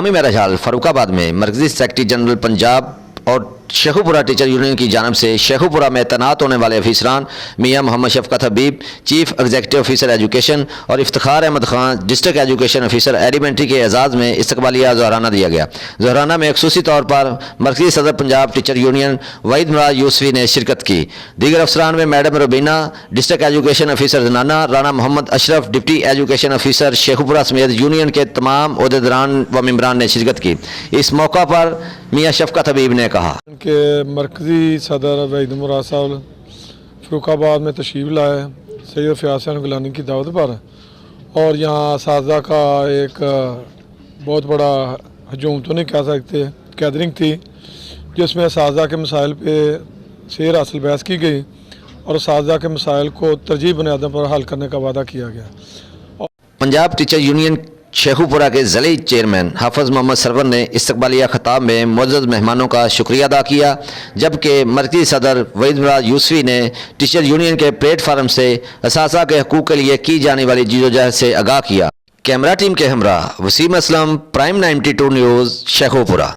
इस्लामी मेरा हाल फरुखाबाद में मरकजी सेक्रेटरी जनरल पंजाब और शेखुपुरा टीचर यूनियन की जानब से शेखुपुरा में तैनात होने वाले अफीसरान मियाँ Mohammad Shafqat Habib chief executive officer education और Iftikhar Ahmed Khan district education officer elementary के एजाज़ में इस्तकबालिया ज़हराना दिया गया। ज़हराना में खसूसी तौर पर मरकजी सदर पंजाब टीचर यूनियन वहीद मुराद यूसुफी ने शिरकत की। दीगर अफसरान में madam Rubina district education officer जनाना, Rana Mohammad Ashraf deputy education officer Sheikhupura समेत यूनियन के तमाम ओहदेदारान व मेम्बरान ने शिरकत की। इस मौका पर मियाँ शफकत हबीब ने कहा कि मरकज़ी सदर वहीद मुराद साहब फरुखाबाद में तशरीफ़ लाए सैयद फ़याज़ हुसैन गिलानी की दावत पर, और यहाँ असातिज़ा का एक बहुत बड़ा हजूम तो नहीं कह सकते, गैदरिंग थी जिसमें असातिज़ा के मसाइल पे सैर हासिल बहस की गई और असातिज़ा के मसाइल को तरजीह बुनियादों पर हल करने का वादा किया गया। पंजाब टीचर यूनियन शेखुपुरा के ज़िले चेयरमैन हाफिज़ मोहम्मद सरवर ने इस्तकबालिया खिताब में मुअज़्ज़ज़ मेहमानों का शुक्रिया अदा किया, जबकि मरकज़ी सदर वहीद मुराद यूसुफी ने टीचर यूनियन के प्लेटफार्म से असातिज़ा के हकूक़ के लिए की जाने वाली जद्दोजहद से आगाह किया। कैमरा टीम के हमरा वसीम असलम, प्राइम 92 न्यूज़, शेखुपुरा।